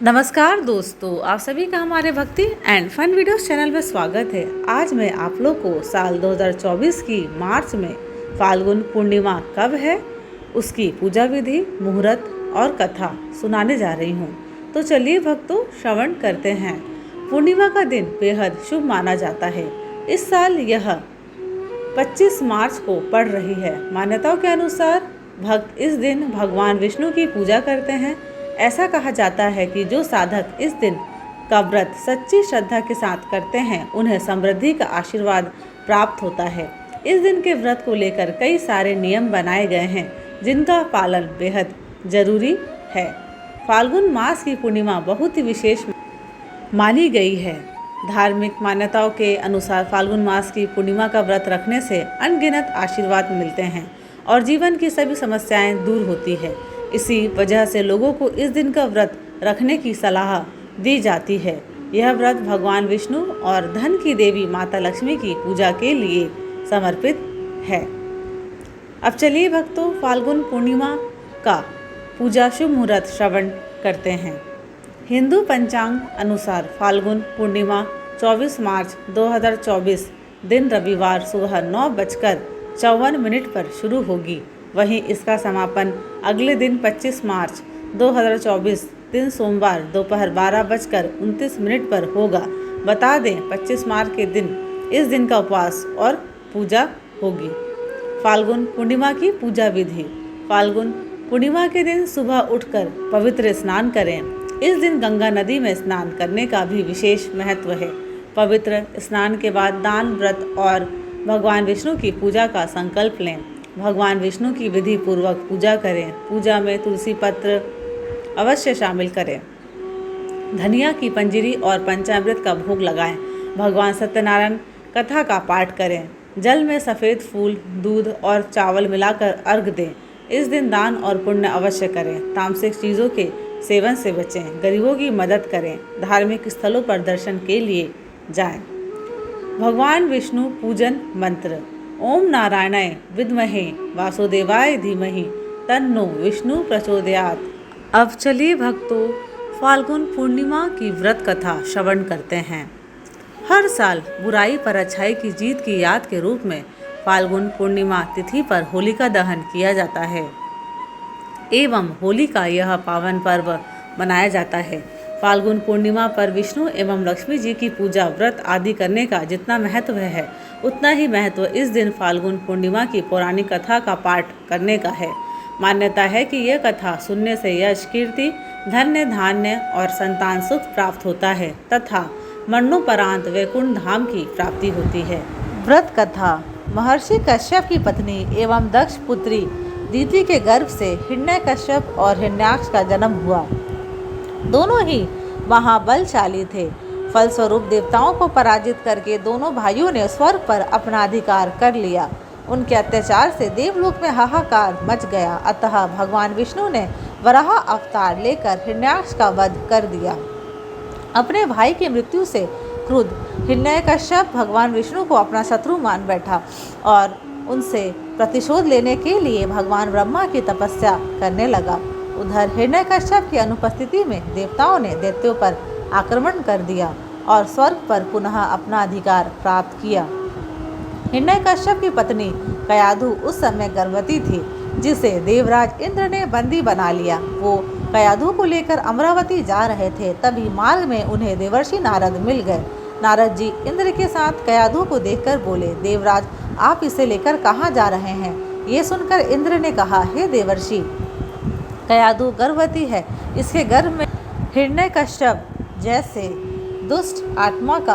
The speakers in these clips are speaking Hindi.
नमस्कार दोस्तों, आप सभी का हमारे भक्ति एंड फन वीडियोस चैनल में स्वागत है। आज मैं आप लोग को साल 2024 की मार्च में फाल्गुन पूर्णिमा कब है, उसकी पूजा विधि, मुहूर्त और कथा सुनाने जा रही हूँ। तो चलिए भक्तों, श्रवण करते हैं। पूर्णिमा का दिन बेहद शुभ माना जाता है। इस साल यह 25 मार्च को पड़ रही है। मान्यताओं के अनुसार भक्त इस दिन भगवान विष्णु की पूजा करते हैं। ऐसा कहा जाता है कि जो साधक इस दिन का व्रत सच्ची श्रद्धा के साथ करते हैं, उन्हें समृद्धि का आशीर्वाद प्राप्त होता है। इस दिन के व्रत को लेकर कई सारे नियम बनाए गए हैं, जिनका पालन बेहद जरूरी है। फाल्गुन मास की पूर्णिमा बहुत ही विशेष मानी गई है। धार्मिक मान्यताओं के अनुसार फाल्गुन मास की पूर्णिमा का व्रत रखने से अनगिनत आशीर्वाद मिलते हैं और जीवन की सभी समस्याएं दूर होती है। इसी वजह से लोगों को इस दिन का व्रत रखने की सलाह दी जाती है। यह व्रत भगवान विष्णु और धन की देवी माता लक्ष्मी की पूजा के लिए समर्पित है। अब चलिए भक्तों, फाल्गुन पूर्णिमा का पूजा शुभ मुहूर्त श्रवण करते हैं। हिंदू पंचांग अनुसार फाल्गुन पूर्णिमा 24 मार्च 2024 दिन रविवार सुबह 9:54 पर शुरू होगी। वहीं इसका समापन अगले दिन 25 मार्च 2024 दिन सोमवार दोपहर 12:29 पर होगा। बता दें, 25 मार्च के दिन इस दिन का उपवास और पूजा होगी। फाल्गुन पूर्णिमा की पूजा विधि। फाल्गुन पूर्णिमा के दिन सुबह उठकर पवित्र स्नान करें। इस दिन गंगा नदी में स्नान करने का भी विशेष महत्व है। पवित्र स्नान के बाद दान, व्रत और भगवान विष्णु की पूजा का संकल्प लें। भगवान विष्णु की विधि पूर्वक पूजा करें। पूजा में तुलसी पत्र अवश्य शामिल करें। धनिया की पंजीरी और पंचामृत का भोग लगाएं। भगवान सत्यनारायण कथा का पाठ करें। जल में सफ़ेद फूल, दूध और चावल मिलाकर अर्घ दें। इस दिन दान और पुण्य अवश्य करें। तामसिक चीज़ों के सेवन से बचें। गरीबों की मदद करें। धार्मिक स्थलों पर दर्शन के लिए जाएं। भगवान विष्णु पूजन मंत्र। ओम नारायणाय विद्महे वासुदेवाय धीमहि तन्नो विष्णु प्रचोदयात्। अब चलिए भक्तों, फाल्गुन पूर्णिमा की व्रत कथा श्रवण करते हैं। हर साल बुराई पर अच्छाई की जीत की याद के रूप में फाल्गुन पूर्णिमा तिथि पर होलिका दहन किया जाता है एवं होली का यह पावन पर्व मनाया जाता है। फाल्गुन पूर्णिमा पर विष्णु एवं लक्ष्मी जी की पूजा, व्रत आदि करने का जितना महत्व है, उतना ही महत्व इस दिन फाल्गुन पूर्णिमा की पौराणिक कथा का पाठ करने का है। मान्यता है कि यह कथा सुनने से यश, कीर्ति, धन्य, धान्य और संतान सुख प्राप्त होता है तथा मरणोपरांत वैकुंठ धाम की प्राप्ति होती है। व्रत कथा। महर्षि कश्यप की पत्नी एवं दक्ष पुत्री दीति के गर्भ से हिरण्यकश्यप और हिरण्याक्ष का जन्म हुआ। दोनों ही महाबलशाली थे। फलस्वरूप देवताओं को पराजित करके दोनों भाइयों ने स्वर्ग पर अपना अधिकार कर लिया। उनके अत्याचार से देवलोक में हाहाकार मच गया। अतः भगवान विष्णु ने वराह अवतार लेकर हिरण्याक्ष का वध कर दिया। अपने भाई की मृत्यु से क्रुद्ध हिरण्यकश्यप भगवान विष्णु को अपना शत्रु मान बैठा और उनसे प्रतिशोध लेने के लिए भगवान ब्रह्मा की तपस्या करने लगा। उधर हिरण्यकश्यप की अनुपस्थिति में देवताओं ने दैत्यों पर आक्रमण कर दिया और स्वर्ग पर पुनः अपना अधिकार प्राप्त किया। हिरण्यकश्यप की पत्नी कयाधु उस समय गर्भवती थी, जिसे देवराज इंद्र ने बंदी बना लिया। वो कयाधु को लेकर अमरावती जा रहे थे। तभी मार्ग में उन्हें देवर्षि नारद मिल गए। नारद जी इंद्र के साथ कयाधु को देखकर बोले, देवराज, आप इसे लेकर कहाँ जा रहे हैं? ये सुनकर इंद्र ने कहा, हे देवर्षि, कयाधु गर्भवती है। इसके गर्भ में हिरण्यकश्यप जैसे दुष्ट आत्मा का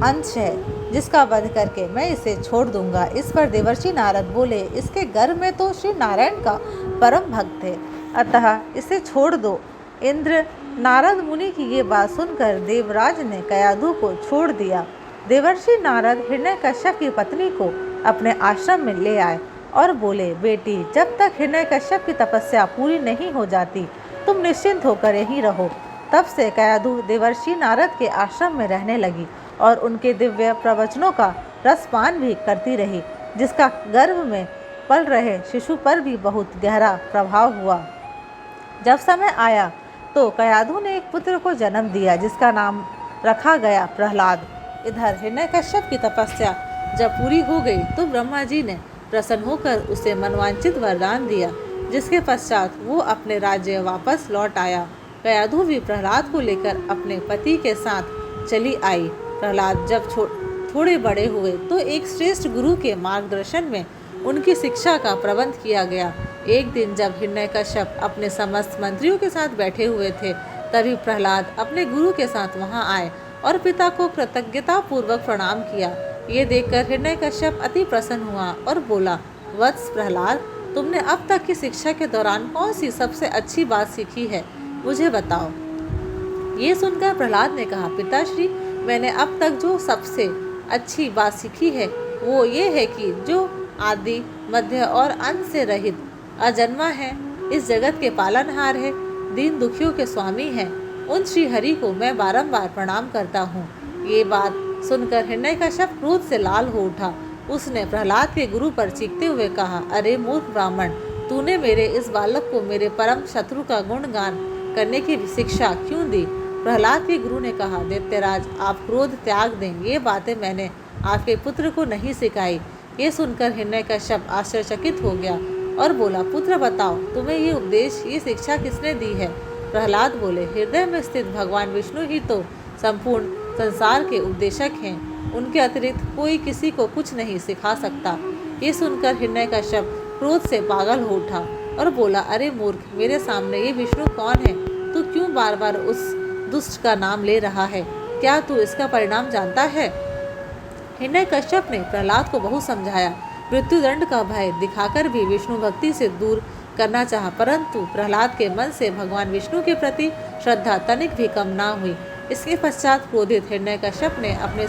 अंश है, जिसका वध करके मैं इसे छोड़ दूंगा। इस पर देवर्षि नारद बोले, इसके गर्भ में तो श्री नारायण का परम भक्त है, अतः इसे छोड़ दो। इंद्र नारद मुनि की ये बात सुनकर देवराज ने कयाधु को छोड़ दिया। देवर्षि नारद हिरण्यकश्यप की पत्नी को अपने आश्रम में ले आए और बोले, बेटी, जब तक हिरण्यकश्यप की तपस्या पूरी नहीं हो जाती, तुम निश्चिंत होकर यहीं रहो। तब से कयाधु देवर्षि नारद के आश्रम में रहने लगी और उनके दिव्य प्रवचनों का रसपान भी करती रही, जिसका गर्भ में पल रहे शिशु पर भी बहुत गहरा प्रभाव हुआ। जब समय आया तो कयाधु ने एक पुत्र को जन्म दिया जिसका नाम रखा गया प्रहलाद। इधर हिरण्यकश्यप की तपस्या जब पूरी हो गई तो ब्रह्मा जी ने प्रसन्न होकर उसे मनवांचित वरदान दिया, जिसके पश्चात वो अपने राज्य वापस लौट आया। कयाधु भी प्रहलाद को लेकर अपने पति के साथ चली आई। प्रहलाद जब थोड़े बड़े हुए तो एक श्रेष्ठ गुरु के मार्गदर्शन में उनकी शिक्षा का प्रबंध किया गया। एक दिन जब हिरण्यकश्यप अपने समस्त मंत्रियों के साथ बैठे हुए थे, तभी प्रहलाद अपने गुरु के साथ वहां आए और पिता को कृतज्ञता पूर्वक प्रणाम किया। ये देखकर हिरण्यकश्यप अति प्रसन्न हुआ और बोला, वत्स प्रहलाद, तुमने अब तक की शिक्षा के दौरान कौन सी सबसे अच्छी बात सीखी है, मुझे बताओ। ये सुनकर प्रहलाद ने कहा, पिताश्री, मैंने अब तक जो सबसे अच्छी बात सीखी है वो ये है कि जो आदि मध्य और अंत से रहित अजन्मा है, इस जगत के पालनहार है, दीन दुखियों के स्वामी हैं, उन श्री हरि को मैं बारंबार प्रणाम करता हूँ। ये बात सुनकर हिरण्यकश्यप क्रोध से लाल हो उठा। उसने प्रहलाद के गुरु पर चीखते हुए कहा, अरे मूर्ख ब्राह्मण, तूने मेरे इस बालक को मेरे परम शत्रु का गुणगान करने की शिक्षा क्यों दी? प्रहलाद के गुरु ने कहा, दैत्यराज, आप क्रोध त्याग दें, ये बातें मैंने आपके पुत्र को नहीं सिखाई। ये सुनकर हिरण्यकश्यप आश्चर्यचकित हो गया और बोला, पुत्र बताओ, तुम्हें ये उपदेश, ये शिक्षा किसने दी है? प्रहलाद बोले, हृदय में स्थित भगवान विष्णु ही तो संपूर्ण संसार के उपदेशक हैं, उनके अतिरिक्त कोई किसी को कुछ नहीं सिखा सकता। ये सुनकर हिरण्यकश्यप क्रोध से पागल हो उठा और बोला, अरे मूर्ख, मेरे सामने ये विष्णु कौन है? तू क्यों बार बार उस दुष्ट का नाम ले रहा है? क्या तू इसका परिणाम जानता है? हिरण्यकश्यप ने प्रहलाद को बहुत समझाया, मृत्युदंड का भय दिखाकर भी विष्णु भक्ति से दूर करना चाहा, परंतु प्रहलाद के मन से भगवान विष्णु के प्रति श्रद्धा तनिक भी कम ना हुई। इसके पश्चात क्रोधित हिरण्यकश्यप ने अपने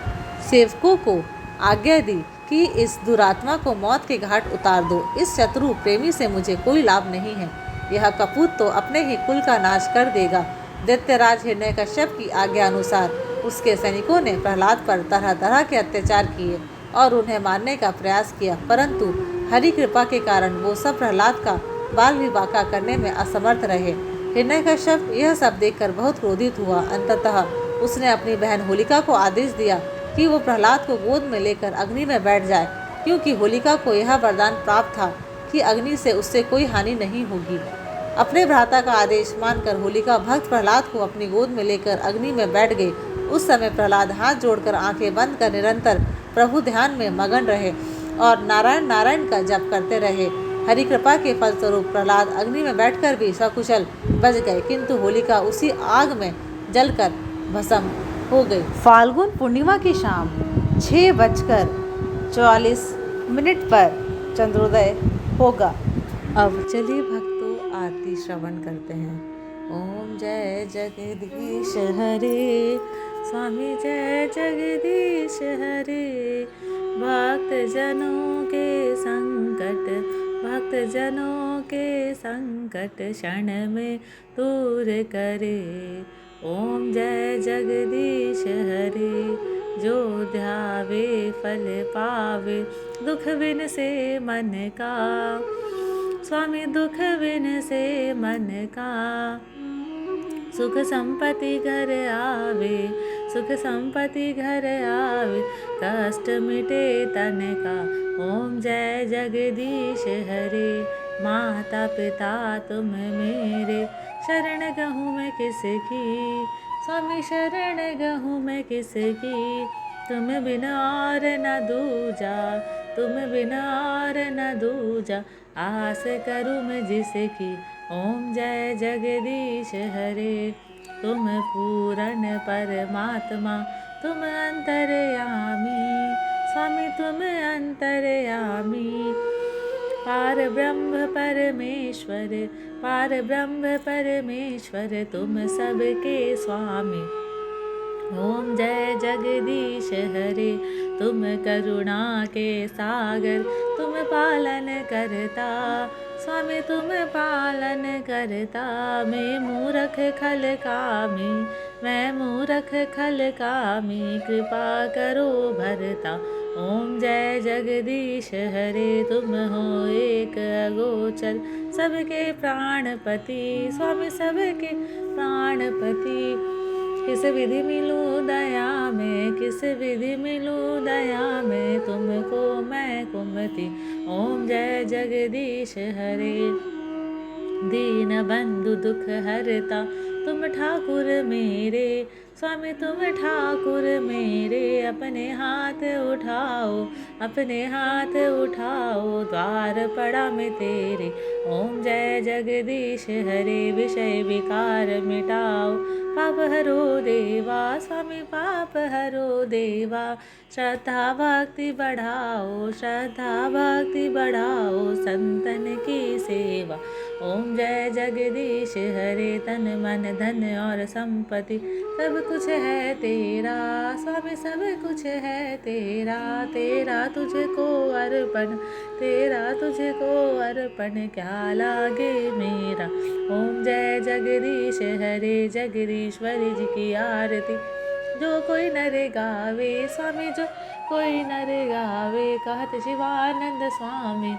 सेवकों को आज्ञा दी कि इस दुरात्मा को मौत के घाट उतार दो। इस शत्रु प्रेमी से मुझे कोई लाभ नहीं है, यह कपूत तो अपने ही कुल का नाश कर देगा। दैत्यराज हिरण्यकश्यप की आज्ञा अनुसार उसके सैनिकों ने प्रहलाद पर तरह तरह के अत्याचार किए और उन्हें मारने का प्रयास किया, परंतु हरि कृपा के कारण वो सब प्रहलाद का बाल विवाह करने में असमर्थ रहे। हिरण्यकश्यप यह सब देखकर बहुत क्रोधित हुआ। अंततः उसने अपनी बहन होलिका को आदेश दिया कि वो प्रहलाद को गोद में लेकर अग्नि में बैठ जाए, क्योंकि होलिका को यह वरदान प्राप्त था कि अग्नि से उससे कोई हानि नहीं होगी। अपने भ्राता का आदेश मानकर होलिका भक्त प्रहलाद को अपनी गोद में लेकर अग्नि में बैठ गई। उस समय प्रहलाद हाथ जोड़कर आंखें बंद कर निरंतर प्रभु ध्यान में मगन रहे और नारायण नारायण का जप करते रहे। हरि कृपा के फलस्वरूप प्रहलाद अग्नि में बैठकर भी सकुशल बच गए, किंतु होलिका उसी आग में जलकर भस्म हो गई। फाल्गुन पूर्णिमा की शाम 6:44 पर चंद्रोदय होगा। अब चलिए भक्तों, आरती श्रवण करते हैं। ओम जय जगदीश हरे, स्वामी जय जगदीश हरे। भक्त जनों के संकट क्षण में दूर करे। ओम जय जगदीश हरे, जो ध्यावे फल पावे, दुख बिन से मन का, स्वामी दुख बिन से मन का। सुख संपत्ति घर आवे, सुख संपत्ति घर आवे, कष्ट मिटे तन का। ओम जय जगदीश हरे, माता पिता तुम मेरे, शरण गहूँ मैं किसकी, स्वामी शरण गहूँ मैं किसकी। तुम बिना और न दूजा, तुम बिना और न दूजा, आस करूँ मैं जिसकी। ओम जय जगदीश हरे, तुम पूर्ण परमात्मा, तुम अंतर्यामी, स्वामी तुम अंतर्यामी। पार ब्रह्म परमेश्वर, पार ब्रह्म परमेश्वर, तुम सबके स्वामी। ओम जय जगदीश हरे, तुम करुणा के सागर, तुम पालन करता, स्वामी तुम पालन करता। मैं मूरख खल कामी, मैं मूरख खल कामी, कृपा करो भरता। ओम जय जगदीश हरे, तुम हो एक अगोचर, सबके प्राणपति, स्वामी सबके प्राण पति। किस विधि मिलूं दया में, किस विधि मिलूं दया में, तुमको मैं कुमति। ओम जय जगदीश हरे। दीन बंधु दुख हरता तुम ठाकुर मेरे, स्वामी तुम ठाकुर मेरे। अपने हाथ उठाओ, अपने हाथ उठाओ, द्वार पड़ा मैं तेरे। ओम जय जगदीश हरे। विषय विकार मिटाओ, पाप हरो देवा, स्वामी पाप हरो देवा। श्रद्धा भक्ति बढ़ाओ, श्रद्धा भक्ति बढ़ाओ, संतन की सेवा। ओम जय जगदीश हरे। तन मन धन और संपत्ति सब कुछ है तेरा, स्वामी सब कुछ है तेरा। तेरा तुझको अर्पण, तेरा तुझको अर्पण, क्या लागे मेरा। ओम जय जगदीश हरे। जगदीश्वरी जी की आरती जो कोई नर गावे, स्वामी जो कोई नर गावे। कहत शिवानंद स्वामी,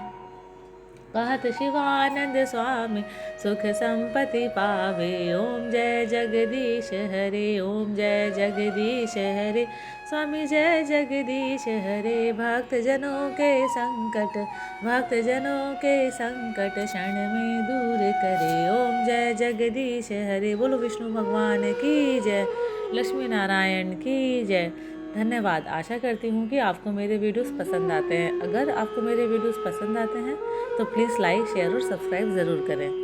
कहत शिवानंद स्वामी, सुख संपत्ति पावे। ओम जय जगदीश हरे। ओम जय जगदीश हरे। स्वामी जय जगदीश हरे। भक्त जनों के संकट, भक्त जनों के संकट क्षण में दूर करे। ओम जय जगदीश हरे। बोलो विष्णु भगवान की जय, लक्ष्मी नारायण की जय। धन्यवाद। आशा करती हूँ कि आपको मेरे वीडियोस पसंद आते हैं। अगर आपको मेरे वीडियोस पसंद आते हैं तो प्लीज़ लाइक, शेयर और सब्सक्राइब ज़रूर करें।